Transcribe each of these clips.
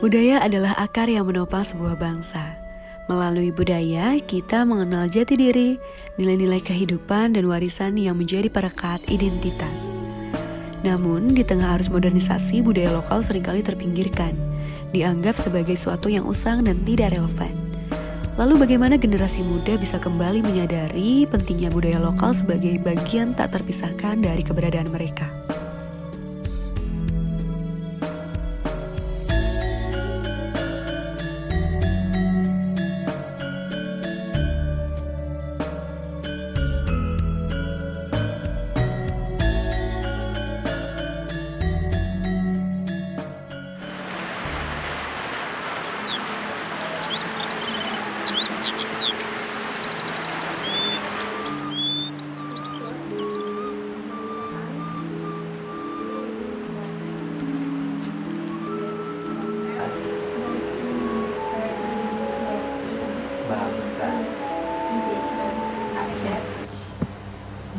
Budaya adalah akar yang menopang sebuah bangsa. Melalui budaya, kita mengenal jati diri, nilai-nilai kehidupan, dan warisan yang menjadi perekat identitas. Namun, di tengah arus modernisasi, budaya lokal seringkali terpinggirkan, dianggap sebagai suatu yang usang dan tidak relevan. Lalu bagaimana generasi muda bisa kembali menyadari pentingnya budaya lokal sebagai bagian tak terpisahkan dari keberadaan mereka?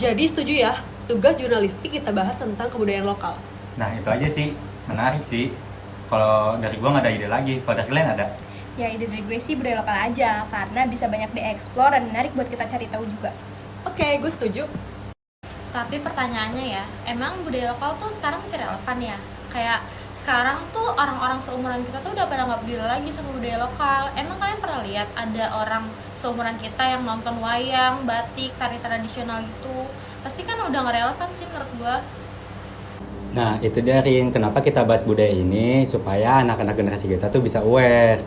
Jadi setuju ya, tugas jurnalistik kita bahas tentang kebudayaan lokal. Nah itu aja sih, menarik sih. Kalau dari gue nggak ada ide lagi, kalau dari kalian ada? Ya ide dari gue sih budaya lokal aja, karena bisa banyak dieksplor dan menarik buat kita cari tahu juga. Oke, gue setuju. Tapi pertanyaannya ya, emang budaya lokal tuh sekarang masih relevan ya? Kayak sekarang tuh orang-orang seumuran kita tuh udah pada nggak peduli lagi sama budaya lokal. Emang kalian pernah lihat ada orang seumuran kita yang nonton wayang, batik, tari tradisional gitu? Pasti kan udah nggak relevan sih menurut gua. Nah itu dia Rin, kenapa kita bahas budaya ini supaya anak-anak generasi kita tuh bisa aware.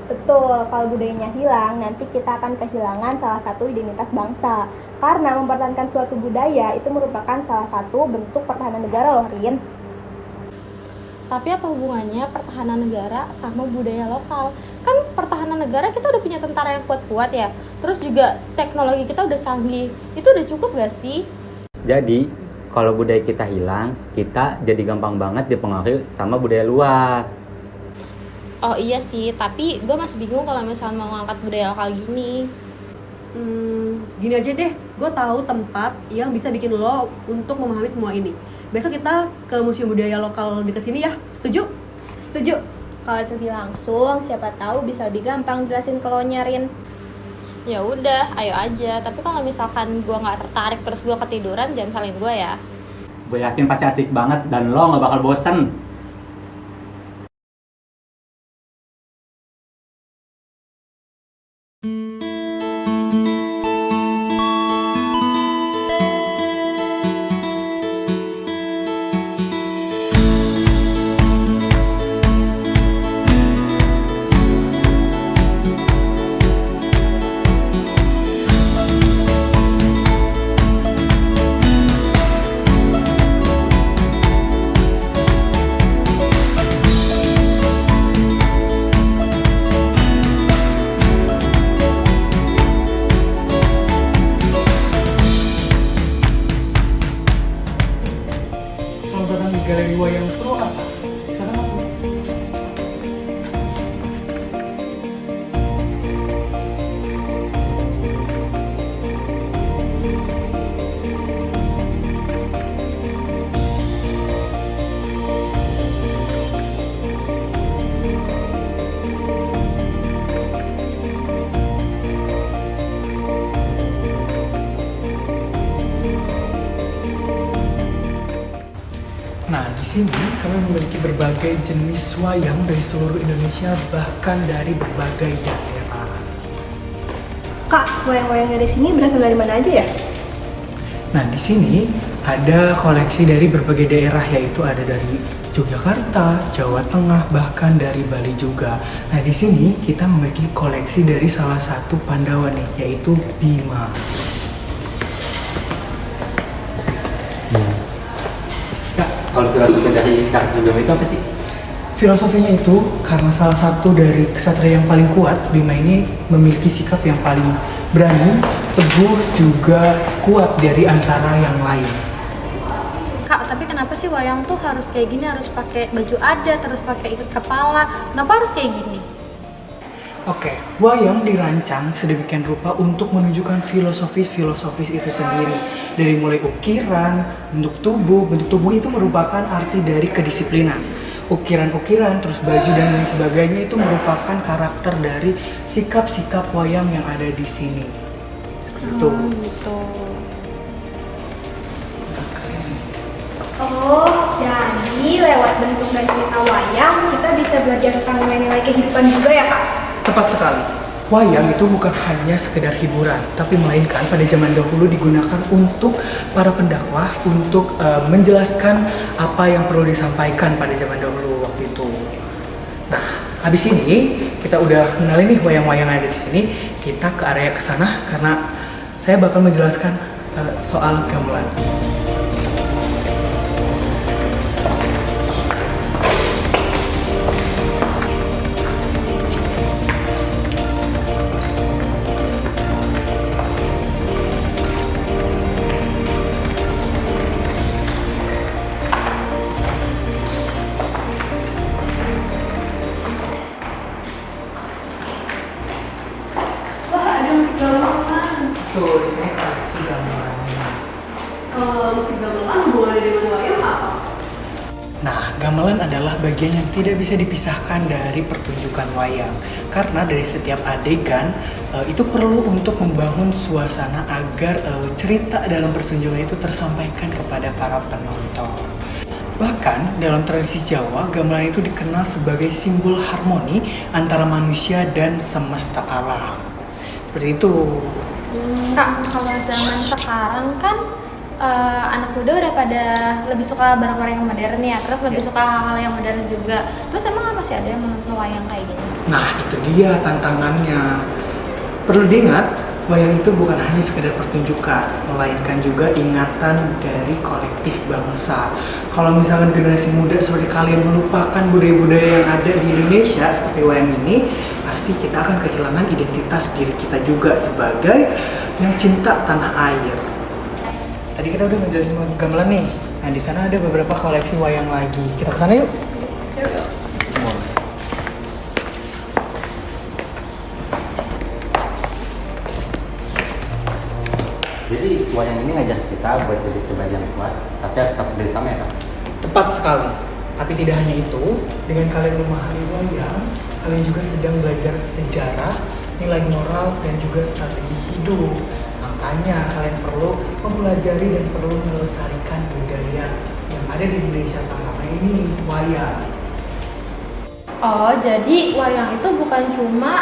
Betul, kalau budayanya hilang, nanti kita akan kehilangan salah satu identitas bangsa. Karena mempertahankan suatu budaya itu merupakan salah satu bentuk pertahanan negara loh, Rin. Tapi apa hubungannya pertahanan negara sama budaya lokal? Kan pertahanan negara kita udah punya tentara yang kuat-kuat ya. Terus juga teknologi kita udah canggih. Itu udah cukup gak sih? Jadi kalau budaya kita hilang, kita jadi gampang banget dipengaruhi sama budaya luar. Oh iya sih, tapi gue masih bingung kalau misalnya mau ngangkat budaya lokal gini. Gini aja deh, gue tahu tempat yang bisa bikin lo untuk memahami semua ini. Besok kita ke Museum Budaya Lokal dekat sini ya, setuju? Setuju. Kalau pergi langsung, siapa tahu bisa lebih gampang jelasin ke lo nyarin. Ya udah, ayo aja. Tapi kalau misalkan gue nggak tertarik terus gue ketiduran, jangan salin gue ya. Gue yakin pasti asik banget dan lo nggak bakal bosen. Selamat datang di Galeri Wayang Purwakarta. Sekarang masuk. Nah, di sini kami memiliki berbagai jenis wayang dari seluruh Indonesia, bahkan dari berbagai daerah. Kak, wayang-wayang dari sini berasal dari mana aja ya? Nah, di sini ada koleksi dari berbagai daerah, yaitu ada dari Yogyakarta, Jawa Tengah, bahkan dari Bali juga. Nah, di sini kita memiliki koleksi dari salah satu Pandawa nih, yaitu Bima. Kalau filosofi dari karakter Bima itu apa sih? Filosofinya itu karena salah satu dari kesatria yang paling kuat, Bima ini memiliki sikap yang paling berani, teguh, juga kuat dari antara yang lain. Kak, tapi kenapa sih wayang tuh harus kayak gini, harus pakai baju adat, harus pakai ikat kepala? Kenapa harus kayak gini? Oke, wayang dirancang sedemikian rupa untuk menunjukkan filosofis itu sendiri. Dari mulai ukiran, bentuk tubuh itu merupakan arti dari kedisiplinan. ukiran-ukiran, terus baju dan lain sebagainya itu merupakan karakter dari sikap-sikap wayang yang ada di sini. Itu. Gitu. Oh, jadi lewat bentuk dan cerita wayang kita bisa belajar tentang nilai-nilai kehidupan juga ya Kak? Tepat sekali. Wayang itu bukan hanya sekedar hiburan, tapi melainkan pada zaman dahulu digunakan untuk para pendakwah untuk menjelaskan apa yang perlu disampaikan pada zaman dahulu waktu itu. Nah, habis ini kita udah kenal nih wayang-wayang yang ada di sini. Kita ke area kesana karena saya bakal menjelaskan soal gamelan. Wah, ada musik gamelan. Tuh, di sini koleksi gamelannya. Kalau musik gamelan hubungannya dengan wayang apa? Nah, gamelan adalah bagian yang tidak bisa dipisahkan dari pertunjukan wayang. Karena dari setiap adegan itu perlu untuk membangun suasana agar cerita dalam pertunjukan itu tersampaikan kepada para penonton. Bahkan dalam tradisi Jawa, gamelan itu dikenal sebagai simbol harmoni antara manusia dan semesta alam. Seperti itu. Kak, kalau zaman sekarang kan anak muda udah pada lebih suka barang-barang yang modern ya, terus lebih suka hal-hal yang modern juga. Terus emang masih ada yang menonton wayang kayak gitu? Nah, itu dia tantangannya. Perlu diingat, wayang itu bukan hanya sekedar pertunjukan, melainkan juga ingatan dari kolektif bangsa. Kalau misalkan generasi muda seperti kalian melupakan budaya-budaya yang ada di Indonesia seperti wayang ini, pasti kita akan kehilangan identitas diri kita juga sebagai yang cinta tanah air. Tadi kita udah ngejelasin gamelan nih. Nah, di sana ada beberapa koleksi wayang lagi. Kita ke sana yuk. Jadi wayang ini ngajak kita buat jadi pribadi yang kuat, tapi harus tetap bersama ya Kak? Tepat sekali. Tapi tidak hanya itu, dengan kalian memahami wayang, kalian juga sedang belajar sejarah, nilai moral, dan juga strategi hidup. Makanya kalian perlu mempelajari dan perlu melestarikan budaya yang ada di Indonesia selama ini, wayang. Oh, jadi wayang itu bukan cuma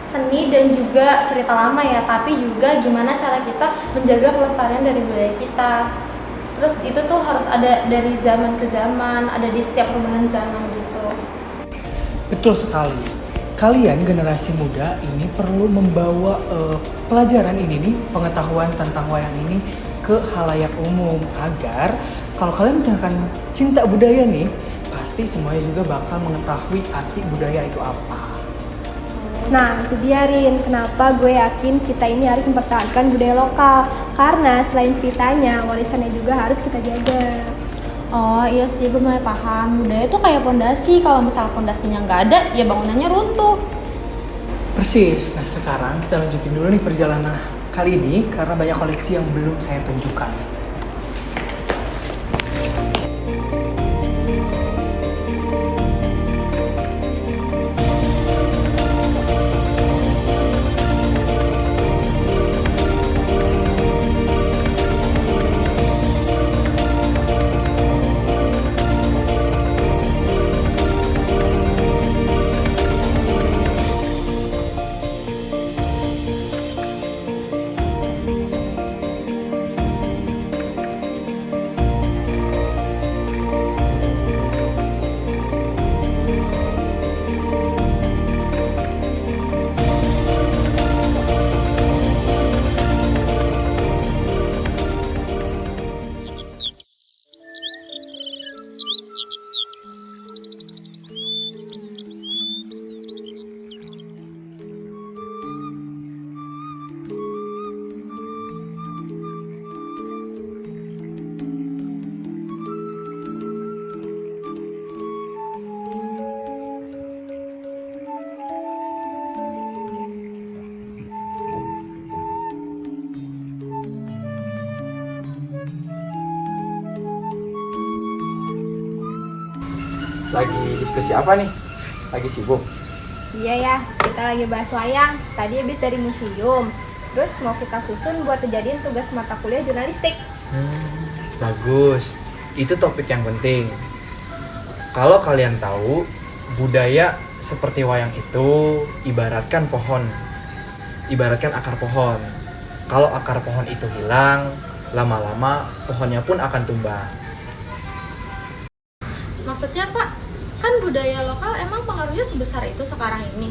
seni dan juga cerita lama ya, tapi juga gimana cara kita menjaga kelestarian dari budaya kita. Terus itu tuh harus ada dari zaman ke zaman, ada di setiap perubahan zaman gitu. Betul sekali. Kalian generasi muda ini perlu membawa pelajaran ini nih, pengetahuan tentang wayang ini ke halayak umum agar kalau kalian misalkan cinta budaya nih, pasti semuanya juga bakal mengetahui arti budaya itu apa. Nah, itu dia Rin, kenapa gue yakin kita ini harus mempertahankan budaya lokal. Karena selain ceritanya, warisannya juga harus kita jaga. Oh iya sih, gue mulai paham. Budaya itu kayak pondasi, kalau misal pondasinya nggak ada, ya bangunannya runtuh. Persis. Nah, sekarang kita lanjutin dulu nih perjalanan kali ini karena banyak koleksi yang belum saya tunjukkan. Lagi diskusi apa nih? Lagi sibuk? Iya ya, kita lagi bahas wayang. Tadi habis dari museum. Terus mau kita susun buat kejadian tugas mata kuliah jurnalistik. Bagus. Itu topik yang penting. Kalau kalian tahu, budaya seperti wayang itu ibaratkan pohon. Ibaratkan akar pohon. Kalau akar pohon itu hilang, lama-lama pohonnya pun akan tumbang. Maksudnya Pak, kan budaya lokal emang pengaruhnya sebesar itu sekarang ini?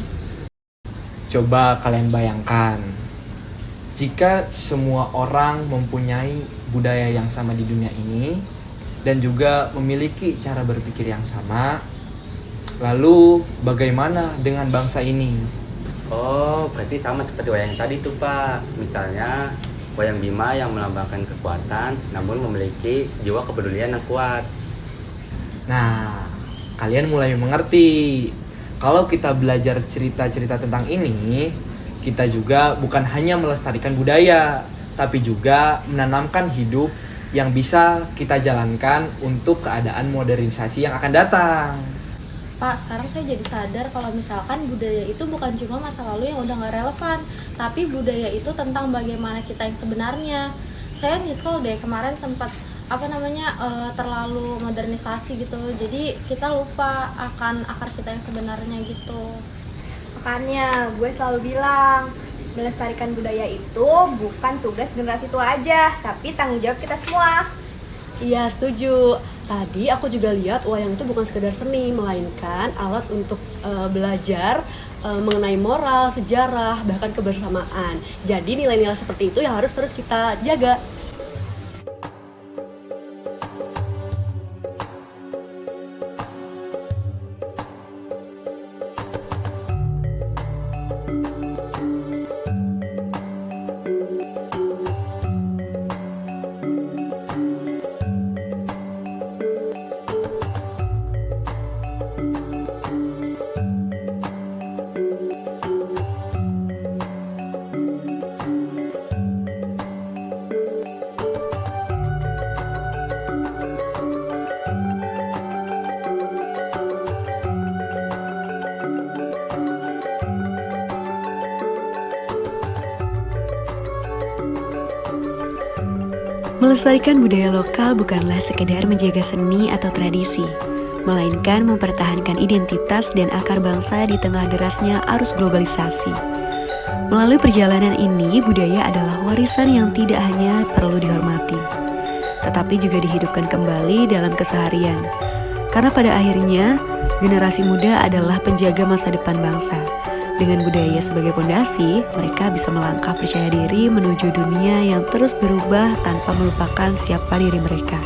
Coba kalian bayangkan, jika semua orang mempunyai budaya yang sama di dunia ini dan juga memiliki cara berpikir yang sama, lalu bagaimana dengan bangsa ini? Oh, berarti sama seperti wayang tadi tuh Pak. Misalnya wayang Bima yang melambangkan kekuatan namun memiliki jiwa kepedulian yang kuat. Nah, kalian mulai mengerti. Kalau kita belajar cerita-cerita tentang ini, kita juga bukan hanya melestarikan budaya, tapi juga menanamkan hidup yang bisa kita jalankan untuk keadaan modernisasi yang akan datang. Pak, sekarang saya jadi sadar kalau misalkan budaya itu bukan cuma masa lalu yang udah gak relevan, tapi budaya itu tentang bagaimana kita yang sebenarnya. Saya nyesel deh kemarin sempat terlalu modernisasi gitu, jadi kita lupa akan akar kita yang sebenarnya gitu. Makanya gue selalu bilang, melestarikan budaya itu bukan tugas generasi tua aja, tapi tanggung jawab kita semua. Iya, setuju. Tadi aku juga lihat wayang itu bukan sekedar seni, melainkan alat untuk belajar mengenai moral, sejarah, bahkan kebersamaan. Jadi nilai-nilai seperti itu yang harus terus kita jaga. Melestarikan budaya lokal bukanlah sekedar menjaga seni atau tradisi, melainkan mempertahankan identitas dan akar bangsa di tengah derasnya arus globalisasi. Melalui perjalanan ini, budaya adalah warisan yang tidak hanya perlu dihormati, tetapi juga dihidupkan kembali dalam keseharian. Karena pada akhirnya, generasi muda adalah penjaga masa depan bangsa. Dengan budaya sebagai pondasi, mereka bisa melangkah percaya diri menuju dunia yang terus berubah tanpa melupakan siapa diri mereka.